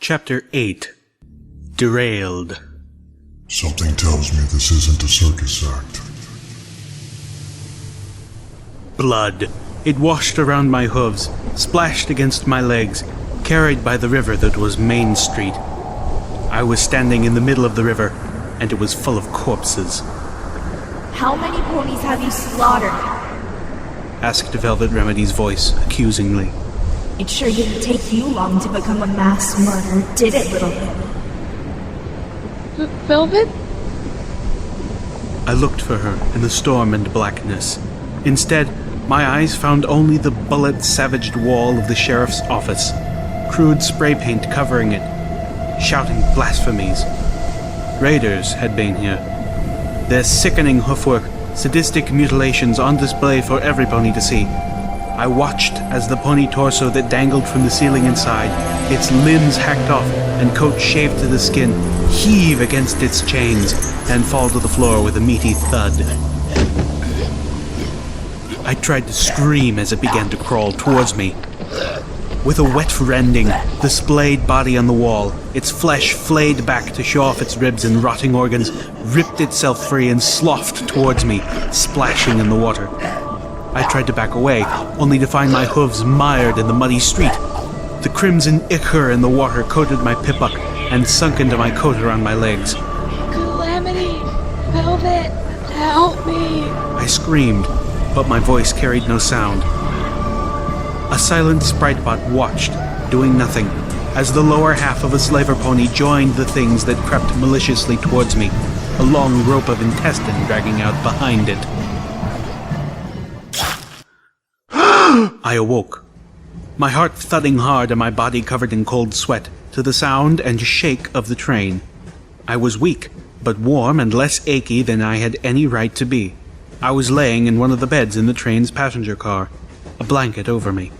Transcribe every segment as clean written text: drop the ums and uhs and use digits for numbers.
Chapter 8. Derailed. Something tells me this isn't a circus act. Blood. It washed around my hooves, splashed against my legs, carried by the river that was Main Street. I was standing in the middle of the river, and it was full of corpses. How many ponies have you slaughtered? Asked Velvet Remedy's voice, accusingly. It sure didn't take you long to become a mass murderer, did it, little Pony? Velvet? I looked for her in the storm and blackness. Instead, my eyes found only the bullet-savaged wall of the sheriff's office, crude spray paint covering it, shouting blasphemies. Raiders had been here. Their sickening hoofwork, sadistic mutilations on display for every pony to see. I watched as the pony torso that dangled from the ceiling inside, its limbs hacked off and coat shaved to the skin, heave against its chains and fall to the floor with a meaty thud. I tried to scream as it began to crawl towards me. With a wet rending, the splayed body on the wall, its flesh flayed back to show off its ribs and rotting organs, ripped itself free and sloughed towards me, splashing in the water. I tried to back away, only to find my hooves mired in the muddy street. The crimson ichor in the water coated my pippuck and sunk into my coat around my legs. Calamity! Velvet! Help me! I screamed, but my voice carried no sound. A silent spritebot watched, doing nothing, as the lower half of a slaver pony joined the things that crept maliciously towards me, a long rope of intestine dragging out behind it. I awoke, my heart thudding hard and my body covered in cold sweat, to the sound and shake of the train. I was weak, but warm and less achy than I had any right to be. I was laying in one of the beds in the train's passenger car, a blanket over me.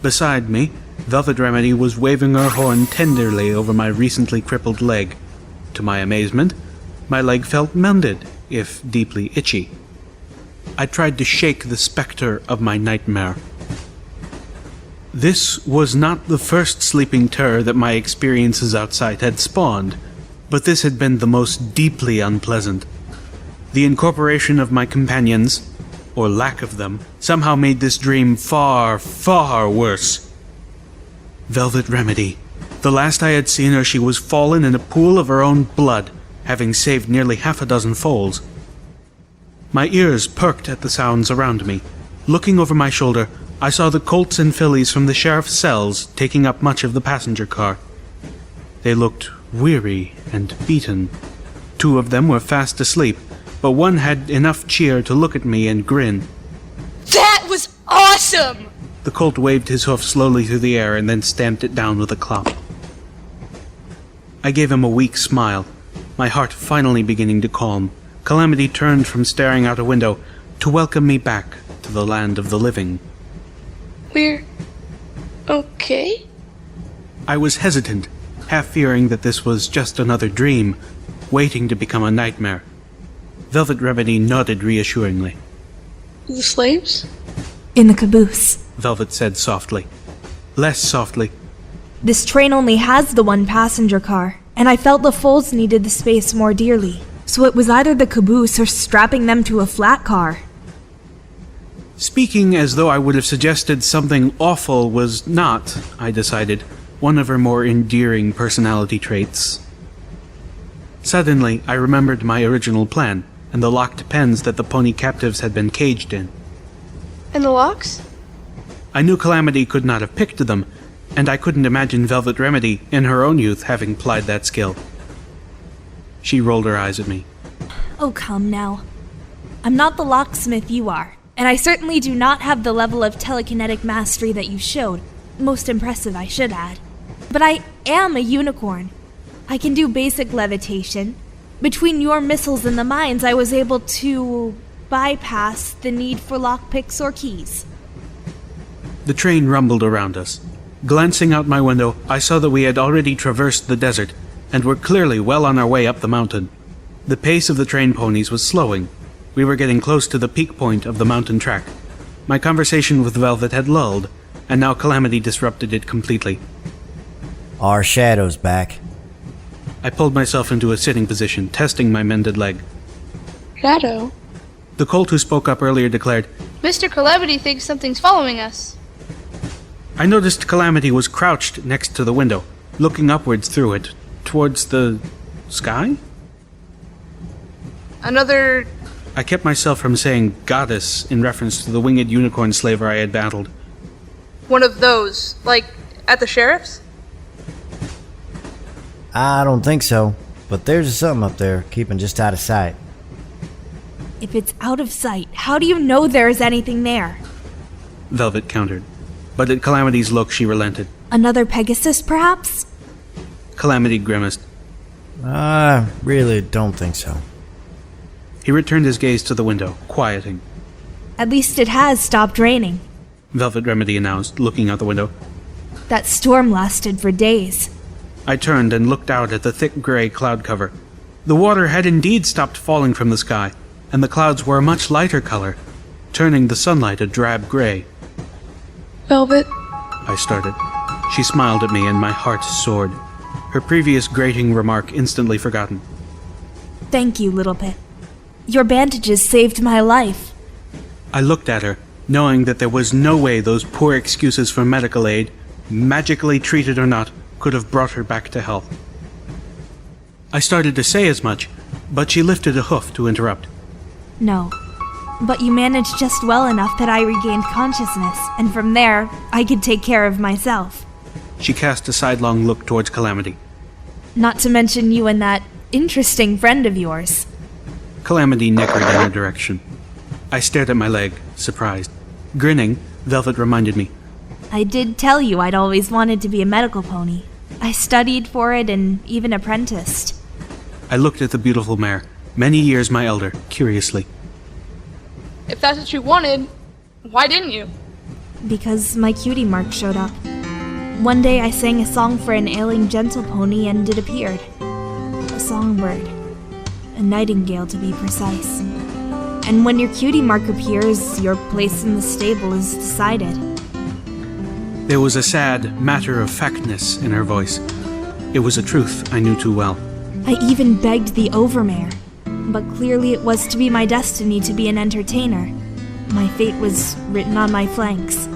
Beside me, Velvet Remedy was waving her horn tenderly over my recently crippled leg. To my amazement, my leg felt mended, if deeply itchy. I tried to shake the specter of my nightmare. This was not the first sleeping terror that my experiences outside had spawned, but this had been the most deeply unpleasant. The incorporation of my companions, or lack of them, somehow made this dream far, far worse. Velvet Remedy. The last I had seen her, she was fallen in a pool of her own blood, having saved nearly half a dozen foals. My ears perked at the sounds around me. Looking over my shoulder, I saw the colts and fillies from the sheriff's cells taking up much of the passenger car. They looked weary and beaten. 2 of them were fast asleep, but one had enough cheer to look at me and grin. That was awesome! The colt waved his hoof slowly through the air and then stamped it down with a clop. I gave him a weak smile, my heart finally beginning to calm. Calamity turned from staring out a window to welcome me back to the land of the living. We're okay? I was hesitant, half fearing that this was just another dream, waiting to become a nightmare. Velvet Remedy nodded reassuringly. The slaves? In the caboose. Velvet said softly. Less softly. This train only has the one passenger car, and I felt the foals needed the space more dearly. So it was either the caboose or strapping them to a flat car. Speaking as though I would have suggested something awful was not, I decided, one of her more endearing personality traits. Suddenly, I remembered my original plan, and the locked pens that the pony captives had been caged in. And the locks? I knew Calamity could not have picked them, and I couldn't imagine Velvet Remedy, in her own youth, having plied that skill. She rolled her eyes at me. Oh, come now. I'm not the locksmith you are, and I certainly do not have the level of telekinetic mastery that you showed. Most impressive, I should add. But I am a unicorn. I can do basic levitation. Between your missiles and the mines, I was able to bypass the need for lockpicks or keys. The train rumbled around us. Glancing out my window, I saw that we had already traversed the desert, and were clearly well on our way up the mountain. The pace of the train ponies was slowing. We were getting close to the peak point of the mountain track. My conversation with Velvet had lulled, and now Calamity disrupted it completely. Our shadow's back. I pulled myself into a sitting position, testing my mended leg. Shadow? The Colt who spoke up earlier declared, Mr. Calamity thinks something's following us. I noticed Calamity was crouched next to the window, looking upwards through it, towards the sky? Another... I kept myself from saying goddess in reference to the winged unicorn slaver I had battled. one of those, like, at the sheriff's? I don't think so, but there's something up there keeping just out of sight. If it's out of sight, how do you know there is anything there? Velvet countered, but at Calamity's look she relented. Another Pegasus, perhaps? Calamity grimaced. I really don't think so. He returned his gaze to the window, quieting. At least it has stopped raining. Velvet Remedy announced, looking out the window. That storm lasted for days. I turned and looked out at the thick gray cloud cover. The water had indeed stopped falling from the sky, and the clouds were a much lighter color, turning the sunlight a drab gray. Velvet? I started. She smiled at me and my heart soared. Her previous grating remark instantly forgotten. Thank you, Little Pip. Your bandages saved my life. I looked at her, knowing that there was no way those poor excuses for medical aid, magically treated or not, could have brought her back to health. I started to say as much, but she lifted a hoof to interrupt. No. But you managed just well enough that I regained consciousness, and from there, I could take care of myself. She cast a sidelong look towards Calamity. Not to mention you and that interesting friend of yours. Calamity nickered in her direction. I stared at my leg, surprised. Grinning, Velvet reminded me. I did tell you I'd always wanted to be a medical pony. I studied for it and even apprenticed. I looked at the beautiful mare, many years my elder, curiously. If that's what you wanted, why didn't you? Because my cutie mark showed up. One day I sang a song for an ailing gentle pony and it appeared. A songbird. A nightingale, to be precise. And when your cutie mark appears, your place in the stable is decided. There was a sad matter-of-factness in her voice. It was a truth I knew too well. I even begged the overmare, but clearly it was to be my destiny to be an entertainer. My fate was written on my flanks.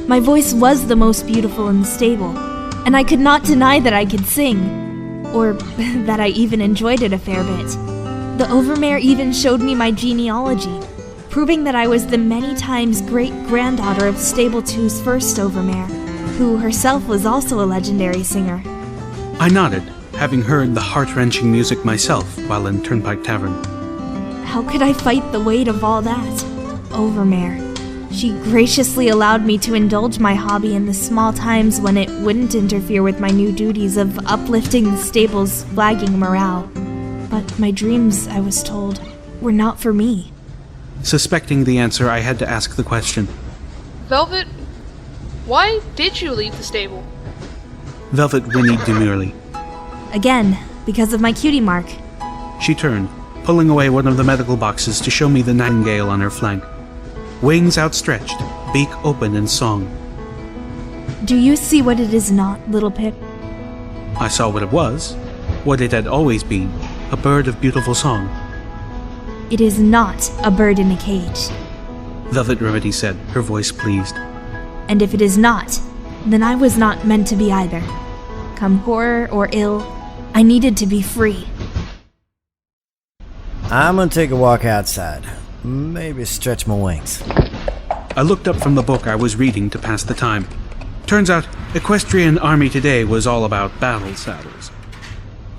My voice was the most beautiful in the stable, and I could not deny that I could sing, or that I even enjoyed it a fair bit. The overmare even showed me my genealogy, proving that I was the many times great-granddaughter of Stable 2's first overmare, who herself was also a legendary singer. I nodded, having heard the heart-wrenching music myself while in Turnpike Tavern. How could I fight the weight of all that? Overmare. She graciously allowed me to indulge my hobby in the small times when it wouldn't interfere with my new duties of uplifting the stable's flagging morale. But my dreams, I was told, were not for me. Suspecting the answer, I had to ask the question. Velvet, why did you leave the stable? Velvet whinnied demurely. Again, because of my cutie mark. She turned, pulling away one of the medical boxes to show me the nightingale on her flank. Wings outstretched, beak open in song. Do you see what it is not, Little Pip? I saw what it was, what it had always been, a bird of beautiful song. It is not a bird in a cage. Velvet Remedy said, her voice pleased. And if it is not, then I was not meant to be either. Come horror or ill, I needed to be free. I'm gonna take a walk outside. Maybe stretch my wings. I looked up from the book I was reading to pass the time. Turns out, Equestrian Army today was all about battle saddles.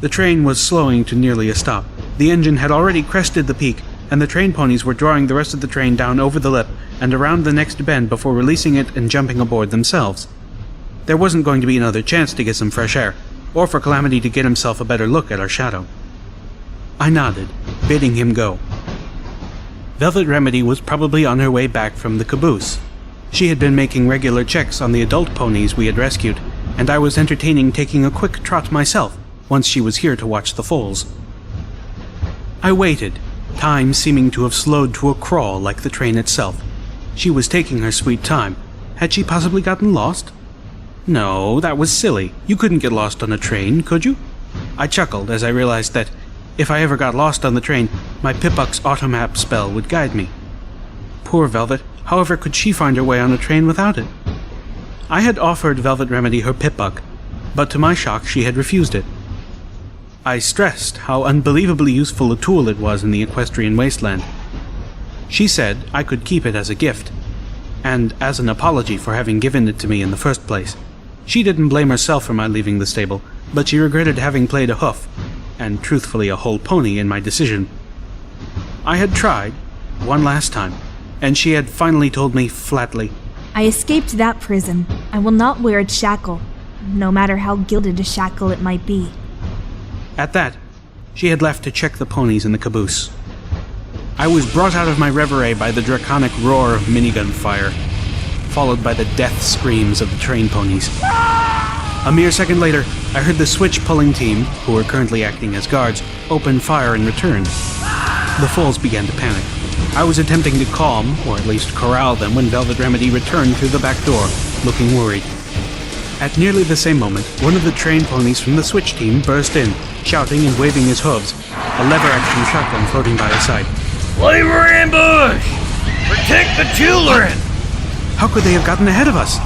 The train was slowing to nearly a stop. The engine had already crested the peak, and the train ponies were drawing the rest of the train down over the lip and around the next bend before releasing it and jumping aboard themselves. There wasn't going to be another chance to get some fresh air, or for Calamity to get himself a better look at our shadow. I nodded, bidding him go. Velvet Remedy was probably on her way back from the caboose. She had been making regular checks on the adult ponies we had rescued, and I was entertaining taking a quick trot myself once she was here to watch the foals. I waited, time seeming to have slowed to a crawl like the train itself. She was taking her sweet time. Had she possibly gotten lost? No, that was silly. You couldn't get lost on a train, could you? I chuckled as I realized that if I ever got lost on the train, my Pipbuck's automap spell would guide me. Poor Velvet, however could she find her way on a train without it? I had offered Velvet Remedy her Pipbuck, but to my shock she had refused it. I stressed how unbelievably useful a tool it was in the equestrian wasteland. She said I could keep it as a gift, and as an apology for having given it to me in the first place. She didn't blame herself for my leaving the stable, but she regretted having played a hoof, and truthfully a whole pony, in my decision. I had tried, one last time, and she had finally told me flatly, I escaped that prison. I will not wear its shackle, no matter how gilded a shackle it might be. At that, she had left to check the ponies in the caboose. I was brought out of my reverie by the draconic roar of minigun fire, followed by the death screams of the train ponies. A mere second later, I heard the switch-pulling team, who were currently acting as guards, open fire in return. The foals began to panic. I was attempting to calm, or at least corral them, when Velvet Remedy returned through the back door, looking worried. At nearly the same moment, one of the train ponies from the switch team burst in, shouting and waving his hooves, a lever-action shotgun floating by his side. Flavor ambush! Protect the children! How could they have gotten ahead of us?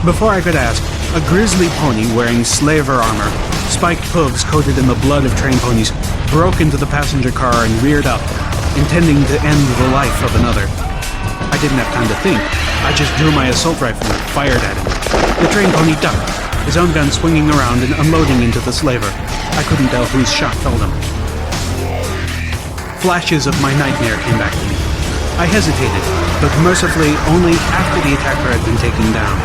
Before I could ask, a grizzly pony wearing slaver armor, spiked hooves coated in the blood of train ponies, broke into the passenger car and reared up, intending to end the life of another. I didn't have time to think. I just drew my assault rifle and fired at him. The train pony ducked, his own gun swinging around and unloading into the slaver. I couldn't tell whose shot felled him. Flashes of my nightmare came back to me. I hesitated, but mercifully only after the attacker had been taken down.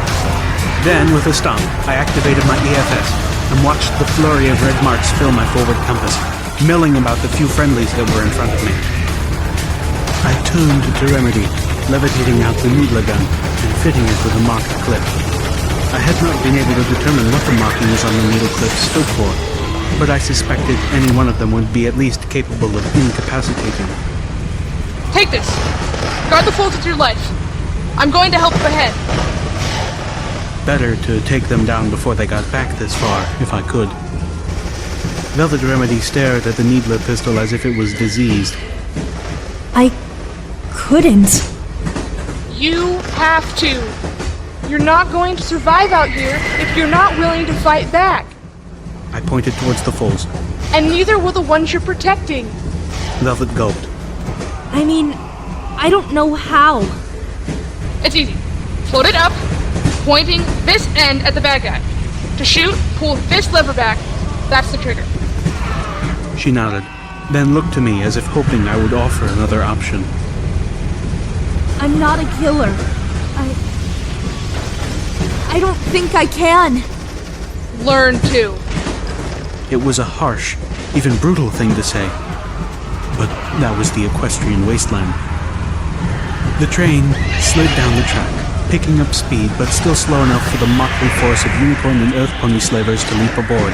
Then, with a stomp, I activated my EFS and watched the flurry of red marks fill my forward compass, milling about the few friendlies that were in front of me. I turned to Remedy, levitating out the needler gun and fitting it with a marked clip. I had not been able to determine what the markings on the needle clip stood for, but I suspected any one of them would be at least capable of incapacitating. Take this. Guard the foals with your life. I'm going to help up ahead. Better to take them down before they got back this far, if I could. Velvet Remedy stared at the needler pistol as if it was diseased. I couldn't. You have to. You're not going to survive out here if you're not willing to fight back. I pointed towards the foals. And neither will the ones you're protecting. Velvet gulped. I mean, I don't know how. It's easy. Float it up, pointing this end at the bad guy. To shoot, pull this lever back. That's the trigger. She nodded, then looked to me as if hoping I would offer another option. I'm not a killer. I don't think I can. Learn to. It was a harsh, even brutal thing to say, but that was the equestrian wasteland. The train slid down the track, picking up speed but still slow enough for the motley force of unicorn and earth pony slavers to leap aboard.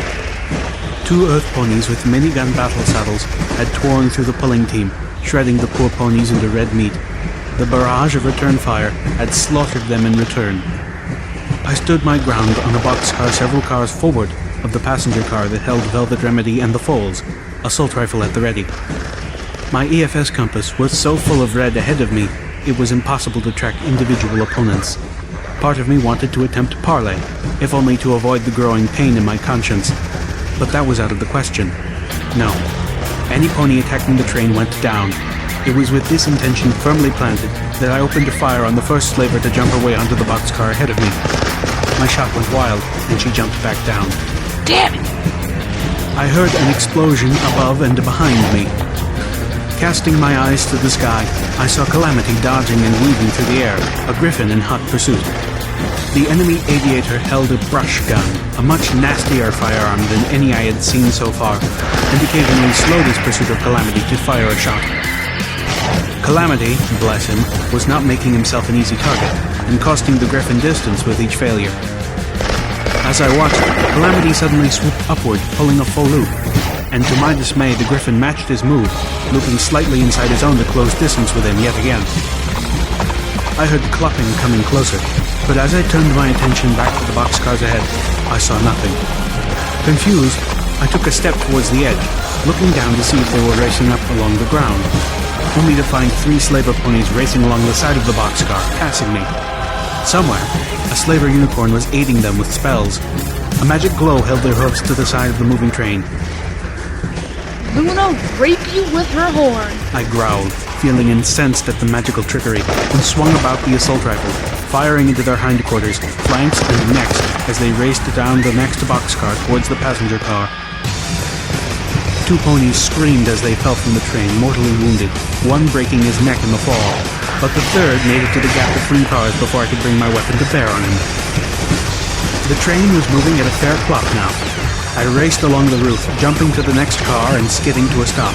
2 earth ponies with minigun battle saddles had torn through the pulling team, shredding the poor ponies into red meat. The barrage of return fire had slaughtered them in return. I stood my ground on a boxcar several cars forward of the passenger car that held Velvet Remedy and the foals, assault rifle at the ready. My EFS compass was so full of red ahead of me, it was impossible to track individual opponents. Part of me wanted to attempt parley, if only to avoid the growing pain in my conscience, but that was out of the question. No. Any pony attacking the train went down. It was with this intention firmly planted that I opened fire on the first slaver to jump her way onto the boxcar ahead of me. My shot went wild, and she jumped back down. Damn it! I heard an explosion above and behind me. Casting my eyes to the sky, I saw Calamity dodging and weaving through the air, a griffin in hot pursuit. The enemy aviator held a brush gun, a much nastier firearm than any I had seen so far, and occasionally slowed his pursuit of Calamity to fire a shot. Calamity, bless him, was not making himself an easy target, and costing the griffin distance with each failure. As I watched, Calamity suddenly swooped upward, pulling a full loop, and to my dismay the griffin matched his move, looping slightly inside his own to close distance with him yet again. I heard clupping coming closer, But as I turned my attention back to the boxcars ahead, I saw nothing. Confused, I took a step towards the edge, looking down to see if they were racing up along the ground, only to find 3 slaver ponies racing along the side of the boxcar, passing me. Somewhere, a slaver unicorn was aiding them with spells. A magic glow held their hooves to the side of the moving train. Luna rape you with her horn. I growled, feeling incensed at the magical trickery, and swung about the assault rifle, firing into their hindquarters, flanks, and necks as they raced down the next boxcar towards the passenger car. 2 ponies screamed as they fell from the train, mortally wounded, one breaking his neck in the fall, but the third made it to the gap between cars before I could bring my weapon to bear on him. The train was moving at a fair clop now. I raced along the roof, jumping to the next car and skidding to a stop.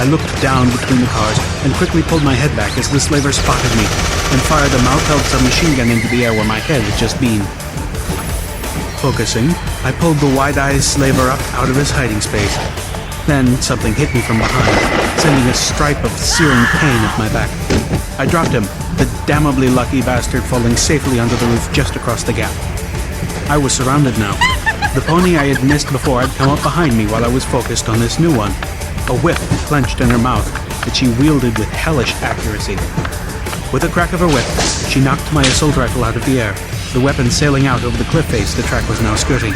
I looked down between the cars and quickly pulled my head back as the slaver spotted me and fired a mouth-held submachine gun into the air where my head had just been. Focusing, I pulled the wide-eyed slaver up out of his hiding space. Then something hit me from behind, sending a stripe of searing pain up my back. I dropped him, the damnably lucky bastard falling safely onto the roof just across the gap. I was surrounded now. The pony I had missed before had come up behind me while I was focused on this new one. A whip clenched in her mouth that she wielded with hellish accuracy. With a crack of her whip, she knocked my assault rifle out of the air, the weapon sailing out over the cliff face the track was now skirting.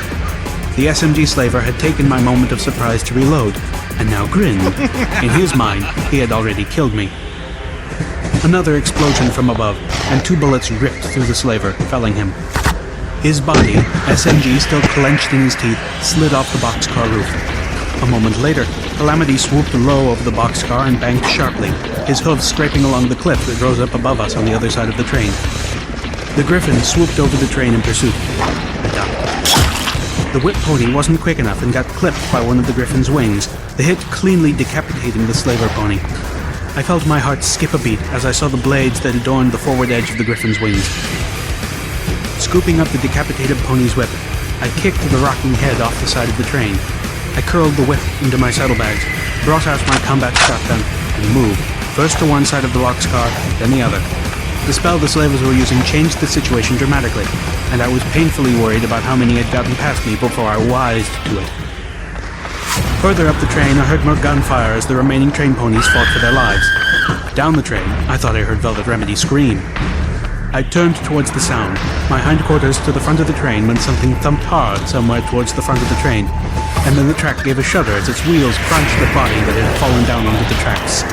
The SMG slaver had taken my moment of surprise to reload, and now grinned. In his mind, he had already killed me. Another explosion from above, and 2 bullets ripped through the slaver, felling him. His body, SMG still clenched in his teeth, slid off the boxcar roof. A moment later, Calamity swooped low over the boxcar and banked sharply, his hooves scraping along the cliff that rose up above us on the other side of the train. The griffin swooped over the train in pursuit. I ducked. The whip pony wasn't quick enough and got clipped by one of the griffin's wings, the hit cleanly decapitating the slaver pony. I felt my heart skip a beat as I saw the blades that adorned the forward edge of the griffin's wings. Scooping up the decapitated pony's whip, I kicked the rocking head off the side of the train. I curled the whip into my saddlebags, brought out my combat shotgun, and moved, first to one side of the boxcar, then the other. The spell the slavers were using changed the situation dramatically, and I was painfully worried about how many had gotten past me before I wised to it. Further up the train, I heard more gunfire as the remaining train ponies fought for their lives. Down the train, I thought I heard Velvet Remedy scream. I turned towards the sound, my hindquarters to the front of the train when something thumped hard somewhere towards the front of the train, and then the track gave a shudder as its wheels crunched the body that had fallen down onto the tracks.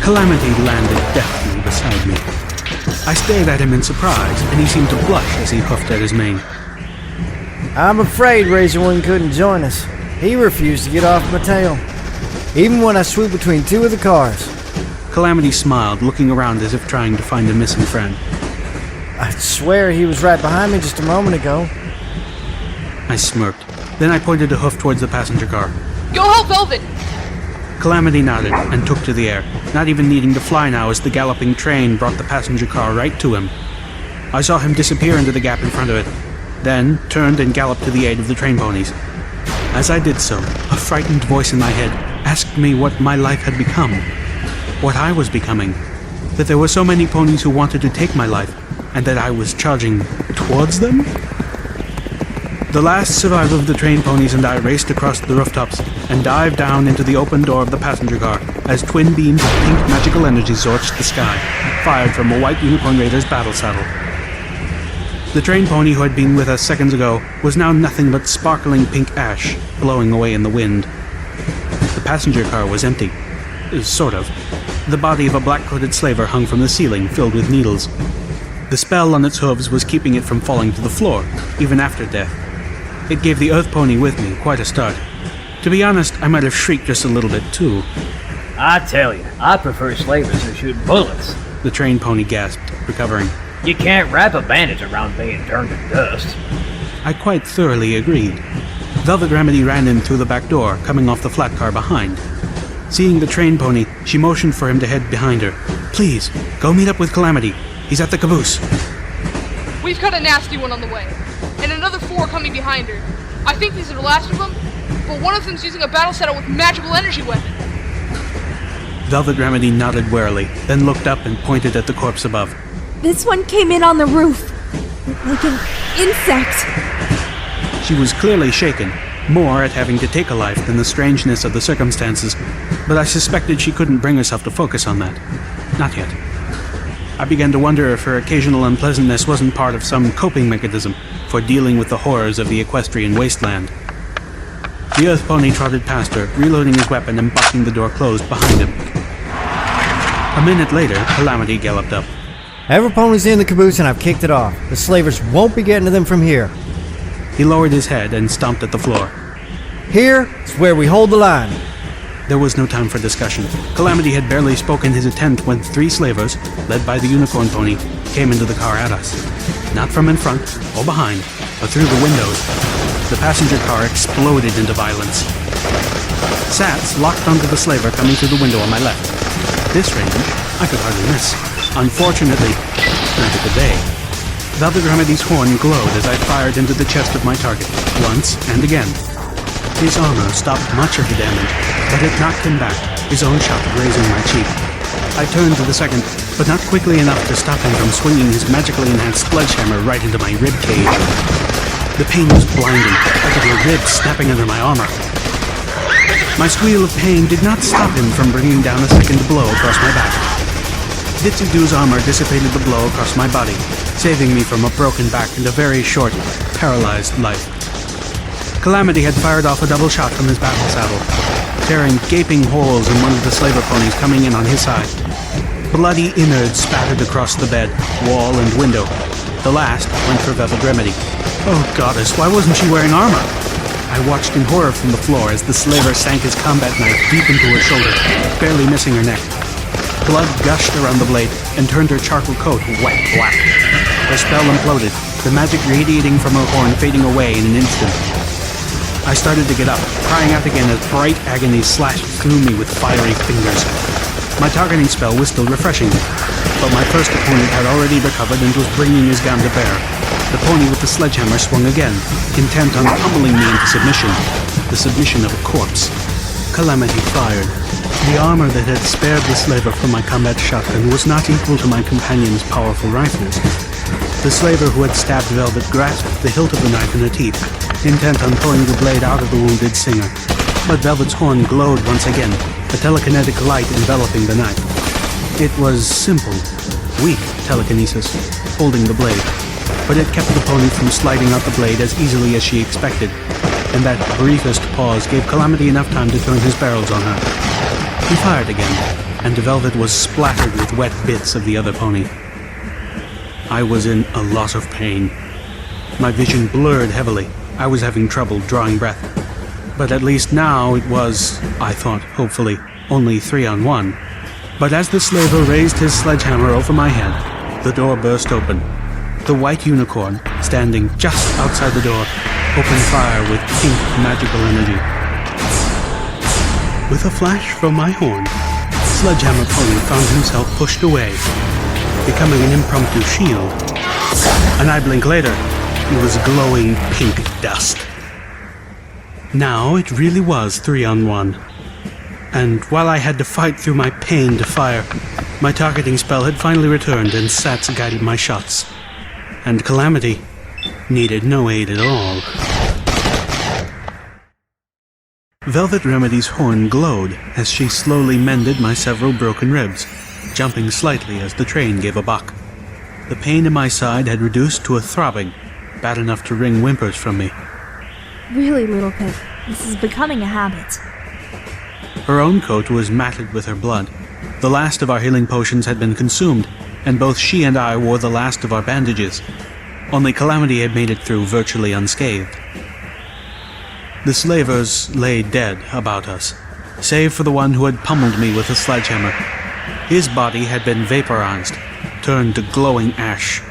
Calamity landed deftly beside me. I stared at him in surprise, and he seemed to blush as he hoofed at his mane. I'm afraid Razor Wing couldn't join us. He refused to get off my tail, even when I swooped between 2 of the cars. Calamity smiled, looking around as if trying to find a missing friend. I swear he was right behind me just a moment ago. I smirked. Then I pointed a hoof towards the passenger car. Go help Velvet! Calamity nodded and took to the air, not even needing to fly now as the galloping train brought the passenger car right to him. I saw him disappear into the gap in front of it, then turned and galloped to the aid of the train ponies. As I did so, a frightened voice in my head asked me what my life had become. What I was becoming. That there were so many ponies who wanted to take my life, and that I was charging towards them? The last survivor of the train ponies and I raced across the rooftops and dived down into the open door of the passenger car as twin beams of pink magical energy zorched the sky, fired from a white Unicorn Raider's battle saddle. The train pony who had been with us seconds ago was now nothing but sparkling pink ash, blowing away in the wind. The passenger car was empty. Sort of. The body of a black-coated slaver hung from the ceiling, filled with needles. The spell on its hooves was keeping it from falling to the floor, even after death. It gave the Earth Pony with me quite a start. To be honest, I might have shrieked just a little bit, too. I tell you, I prefer slavers who shoot bullets. The train pony gasped, recovering. You can't wrap a bandage around being turned to dust. I quite thoroughly agreed. Velvet Remedy ran in through the back door, coming off the flat car behind. Seeing the train pony, she motioned for him to head behind her. Please, go meet up with Calamity. He's at the caboose. We've got a nasty one on the way, and another 4 coming behind her. I think these are the last of them, but one of them's using a battle saddle with magical energy weapon. Velvet Remedy nodded warily, then looked up and pointed at the corpse above. This one came in on the roof. Like an insect. She was clearly shaken, more at having to take a life than the strangeness of the circumstances, but I suspected she couldn't bring herself to focus on that. Not yet. I began to wonder if her occasional unpleasantness wasn't part of some coping mechanism for dealing with the horrors of the equestrian wasteland. The Earth Pony trotted past her, reloading his weapon and busting the door closed behind him. A minute later, Calamity galloped up. Every pony's in the caboose and I've kicked it off. The slavers won't be getting to them from here. He lowered his head and stomped at the floor. Here is where we hold the line. There was no time for discussion. Calamity had barely spoken his intent when 3 slavers, led by the unicorn pony, came into the car at us. Not from in front or behind, but through the windows. The passenger car exploded into violence. Sats locked onto the slaver coming through the window on my left. This range, I could hardly miss. Unfortunately, neither could they. Velvet Remedy's horn glowed as I fired into the chest of my target, once and again. His armor stopped much of the damage, but it knocked him back, his own shot grazing my cheek. I turned to the second, but not quickly enough to stop him from swinging his magically enhanced sledgehammer right into my rib cage. The pain was blinding. I could hear ribs snapping under my armor. My squeal of pain did not stop him from bringing down a second blow across my back. Ditsudu's armor dissipated the blow across my body, saving me from a broken back and a very short, paralyzed life. Calamity had fired off a double shot from his battle saddle, tearing gaping holes in one of the slaver ponies coming in on his side. Bloody innards spattered across the bed, wall, and window. The last went for Velvet Remedy. Oh, goddess, why wasn't she wearing armor? I watched in horror from the floor as the slaver sank his combat knife deep into her shoulder, barely missing her neck. Blood gushed around the blade and turned her charcoal coat wet black. Her spell imploded, the magic radiating from her horn fading away in an instant. I started to get up, crying out again as bright agony slashed through me with fiery fingers. My targeting spell was still refreshing, but my first opponent had already recovered and was bringing his gun to bear. The pony with the sledgehammer swung again, intent on pummeling me into submission, the submission of a corpse. Calamity fired. The armor that had spared the slaver from my combat shotgun was not equal to my companion's powerful rifles. The slaver who had stabbed Velvet grasped the hilt of the knife in her teeth, intent on pulling the blade out of the wounded singer. But Velvet's horn glowed once again, a telekinetic light enveloping the knife. It was simple, weak telekinesis, holding the blade, but it kept the pony from sliding out the blade as easily as she expected, and that briefest pause gave Calamity enough time to turn his barrels on her. He fired again, and Velvet was splattered with wet bits of the other pony. I was in a lot of pain. My vision blurred heavily. I was having trouble drawing breath. But at least now it was, I thought, hopefully, only 3-on-1. But as the slaver raised his sledgehammer over my head, the door burst open. The white unicorn, standing just outside the door, opened fire with pink magical energy. With a flash from my horn, Sledgehammer Pony found himself pushed away, becoming an impromptu shield. An eye blink later, he was glowing pink dust. Now it really was 3-on-1. And while I had to fight through my pain to fire, my targeting spell had finally returned and Sats guided my shots. And Calamity needed no aid at all. Velvet Remedy's horn glowed as she slowly mended my several broken ribs, jumping slightly as the train gave a buck. The pain in my side had reduced to a throbbing, bad enough to wring whimpers from me. Really, Little Pip, this is becoming a habit. Her own coat was matted with her blood. The last of our healing potions had been consumed, and both she and I wore the last of our bandages. Only Calamity had made it through virtually unscathed. The slavers lay dead about us, save for the one who had pummeled me with a sledgehammer. His body had been vaporized, turned to glowing ash.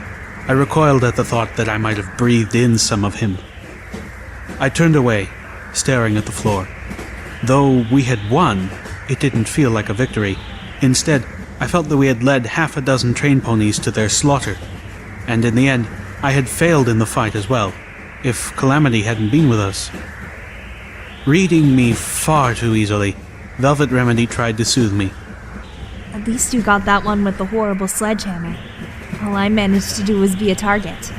I recoiled at the thought that I might have breathed in some of him. I turned away, staring at the floor. Though we had won, it didn't feel like a victory. Instead, I felt that we had led half a dozen train ponies to their slaughter. And in the end, I had failed in the fight as well, if Calamity hadn't been with us. Reading me far too easily, Velvet Remedy tried to soothe me. At least you got that one with the horrible sledgehammer. All I managed to do was be a target.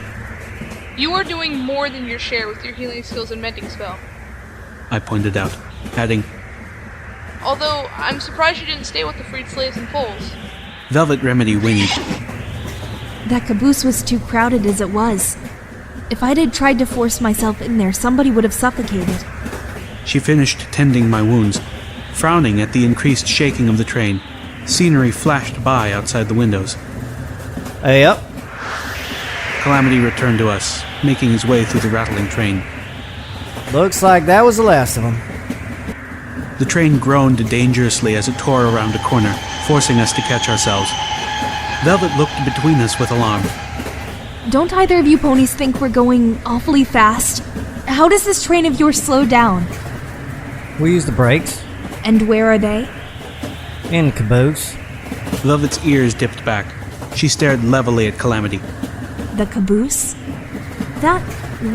You are doing more than your share with your healing skills and mending spell. I pointed out, adding, Although, I'm surprised you didn't stay with the freed slaves and foals. Velvet Remedy whinnied. That caboose was too crowded as it was. If I'd had tried to force myself in there, somebody would have suffocated. She finished tending my wounds, frowning at the increased shaking of the train. Scenery flashed by outside the windows. Hey up. Calamity returned to us, making his way through the rattling train. Looks like that was the last of them. The train groaned dangerously as it tore around a corner, forcing us to catch ourselves. Velvet looked between us with alarm. Don't either of you ponies think we're going awfully fast? How does this train of yours slow down? We use the brakes. And where are they? In the caboose. Velvet's ears dipped back. She stared levelly at Calamity. The caboose? That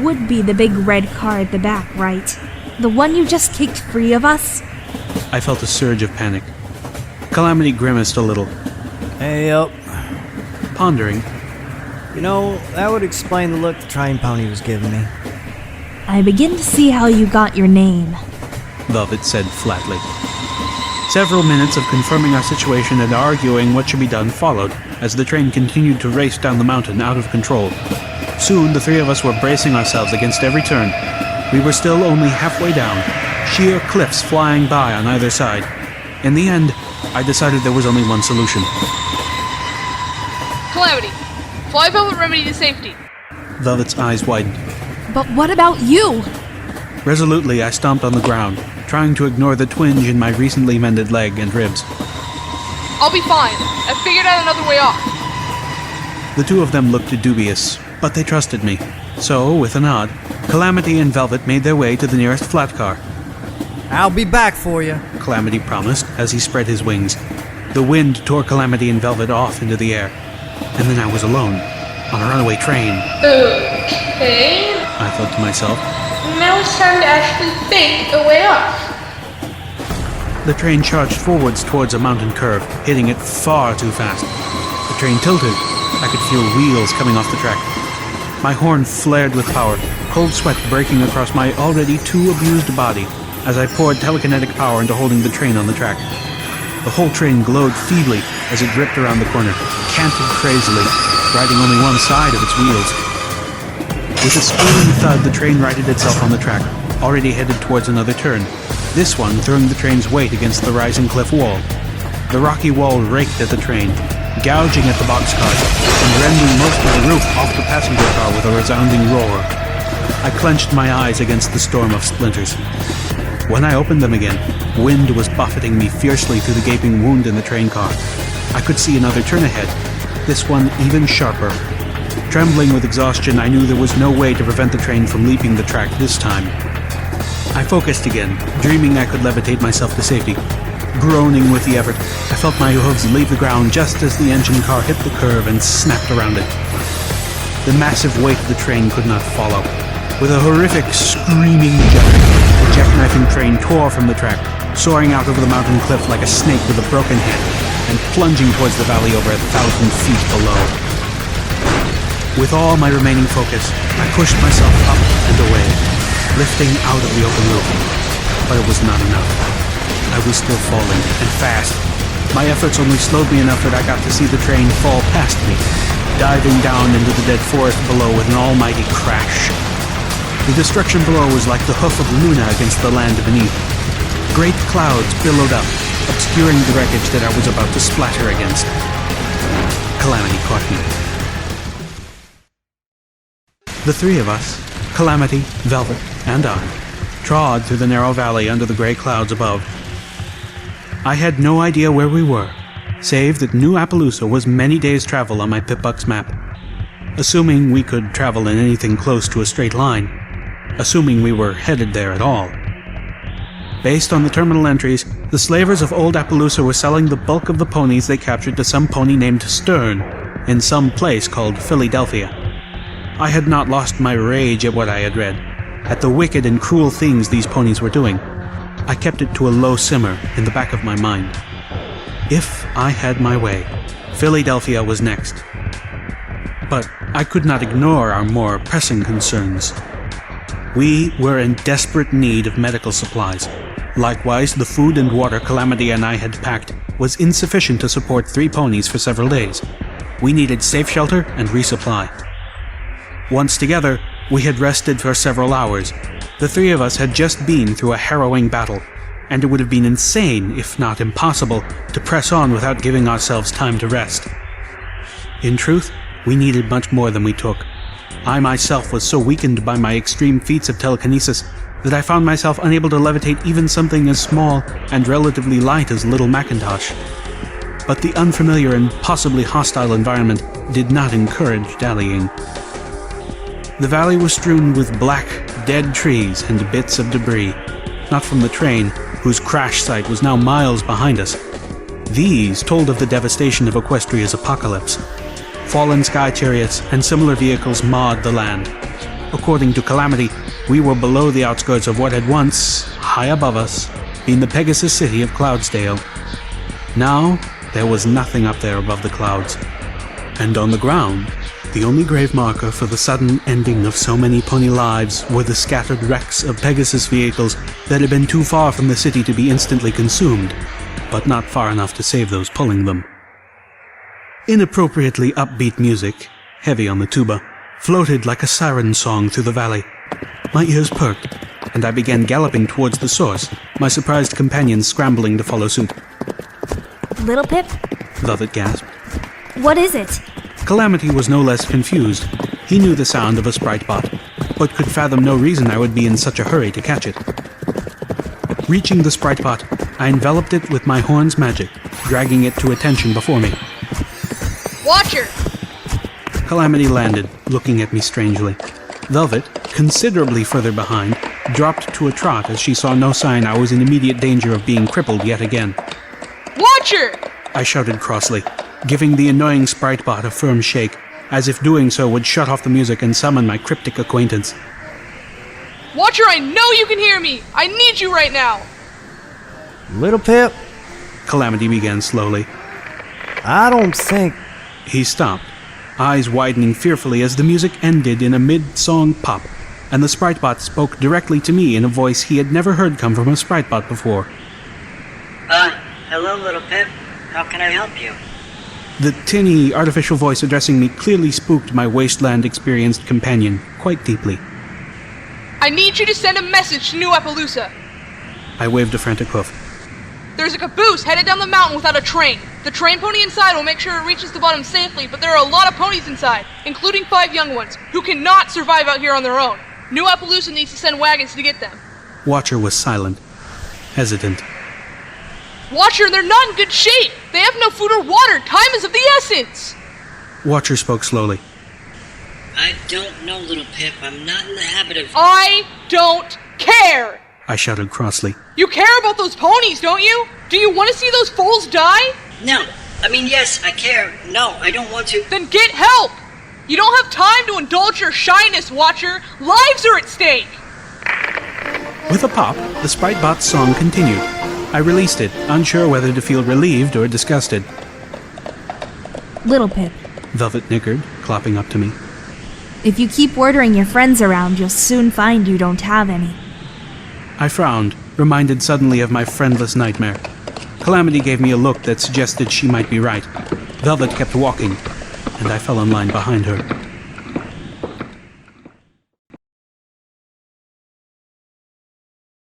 would be the big red car at the back, right? The one you just kicked free of us? I felt a surge of panic. Calamity grimaced a little, Hey up. pondering. You know, that would explain the look the train pony was giving me. I begin to see how you got your name. Velvet said flatly. Several minutes of confirming our situation and arguing what should be done followed, as the train continued to race down the mountain out of control. Soon, the three of us were bracing ourselves against every turn. We were still only halfway down, sheer cliffs flying by on either side. In the end, I decided there was only one solution. Calamity, fly Velvet Remedy to safety. Velvet's eyes widened. But what about you? Resolutely, I stomped on the ground, trying to ignore the twinge in my recently mended leg and ribs. I'll be fine. I figured out another way off. The two of them looked dubious, but they trusted me. So, with a nod, Calamity and Velvet made their way to the nearest flat car. I'll be back for you. Calamity promised as he spread his wings. The wind tore Calamity and Velvet off into the air. And then I was alone, on a runaway train. Okay, I thought to myself. now it's time to actually think a way off. The train charged forwards towards a mountain curve, hitting it far too fast. The train tilted. I could feel wheels coming off the track. My horn flared with power, cold sweat breaking across my already too abused body as I poured telekinetic power into holding the train on the track. The whole train glowed feebly as it dripped around the corner, canted crazily, riding only one side of its wheels. With a squealing thud, the train righted itself on the track, already headed towards another turn, this one throwing the train's weight against the rising cliff wall. The rocky wall raked at the train, gouging at the boxcars, and rending most of the roof off the passenger car with a resounding roar. I clenched my eyes against the storm of splinters. When I opened them again, wind was buffeting me fiercely through the gaping wound in the train car. I could see another turn ahead, this one even sharper. Trembling with exhaustion, I knew there was no way to prevent the train from leaping the track this time. I focused again, dreaming I could levitate myself to safety. Groaning with the effort, I felt my hooves leave the ground just as the engine car hit the curve and snapped around it. The massive weight of the train could not follow. With a horrific, screaming jar, the jackknifing train tore from the track, soaring out over the mountain cliff like a snake with a broken head, and plunging towards the valley over 1,000 feet below. With all my remaining focus, I pushed myself up and away, lifting out of the open roof. But it was not enough. I was still falling, and fast. My efforts only slowed me enough that I got to see the train fall past me, diving down into the dead forest below with an almighty crash. The destruction below was like the hoof of Luna against the land beneath. Great clouds billowed up, obscuring the wreckage that I was about to splatter against. Calamity caught me. The three of us, Calamity, Velvet, and I, trod through the narrow valley under the gray clouds above. I had no idea where we were, save that New Appaloosa was many days' travel on my Pip-Buck's map. Assuming we could travel in anything close to a straight line. Assuming we were headed there at all. Based on the terminal entries, the slavers of Old Appaloosa were selling the bulk of the ponies they captured to some pony named Stern, in some place called Philadelphia. I had not lost my rage at what I had read, at the wicked and cruel things these ponies were doing. I kept it to a low simmer in the back of my mind. If I had my way, Philadelphia was next. But I could not ignore our more pressing concerns. We were in desperate need of medical supplies. Likewise, the food and water Calamity and I had packed was insufficient to support 3 ponies for several days. We needed safe shelter and resupply. Once together, we had rested for several hours. The 3 of us had just been through a harrowing battle, and it would have been insane, if not impossible, to press on without giving ourselves time to rest. In truth, we needed much more than we took. I myself was so weakened by my extreme feats of telekinesis that I found myself unable to levitate even something as small and relatively light as Little Macintosh. But the unfamiliar and possibly hostile environment did not encourage dallying. The valley was strewn with black, dead trees and bits of debris, not from the train, whose crash site was now miles behind us. These told of the devastation of Equestria's apocalypse. Fallen sky chariots and similar vehicles mawed the land. According to Calamity, we were below the outskirts of what had once, high above us, been the Pegasus city of Cloudsdale. Now, there was nothing up there above the clouds. And on the ground, the only grave marker for the sudden ending of so many pony lives were the scattered wrecks of Pegasus vehicles that had been too far from the city to be instantly consumed, but not far enough to save those pulling them. Inappropriately upbeat music, heavy on the tuba, floated like a siren song through the valley. My ears perked, and I began galloping towards the source, my surprised companions scrambling to follow suit. Little Pip? Velvet gasped. What is it? Calamity was no less confused. He knew the sound of a sprite bot, but could fathom no reason I would be in such a hurry to catch it. Reaching the sprite bot, I enveloped it with my horn's magic, dragging it to attention before me. Watcher! Calamity landed, looking at me strangely. Velvet, considerably further behind, dropped to a trot as she saw no sign I was in immediate danger of being crippled yet again. Watcher! I shouted crossly, giving the annoying sprite bot a firm shake, as if doing so would shut off the music and summon my cryptic acquaintance. Watcher, I know you can hear me! I need you right now! Little Pip, Calamity began slowly. I don't think... He stopped, eyes widening fearfully as the music ended in a mid-song pop, and the sprite bot spoke directly to me in a voice he had never heard come from a sprite bot before. Hello, Little Pip. How can I help you? The tinny, artificial voice addressing me clearly spooked my wasteland-experienced companion quite deeply. I need you to send a message to New Appaloosa. I waved a frantic hoof. There's a caboose headed down the mountain without a train. The train pony inside will make sure it reaches the bottom safely, but there are a lot of ponies inside, including 5 young ones, who cannot survive out here on their own. New Appaloosa needs to send wagons to get them. Watcher was silent, hesitant. Watcher, they're not in good shape! They have no food or water! Time is of the essence! Watcher spoke slowly. I don't know, Little Pip. I'm not in the habit of... I don't care! I shouted crossly. You care about those ponies, don't you? Do you want to see those foals die? No. I mean, yes, I care. No, I don't want to... Then get help! You don't have time to indulge your shyness, Watcher. Lives are at stake! With a pop, the sprite bot's song continued. I released it, unsure whether to feel relieved or disgusted. Little Pip, Velvet nickered, clopping up to me. if you keep ordering your friends around, you'll soon find you don't have any. I frowned, reminded suddenly of my friendless nightmare. Calamity gave me a look that suggested she might be right. Velvet kept walking, and I fell in line behind her.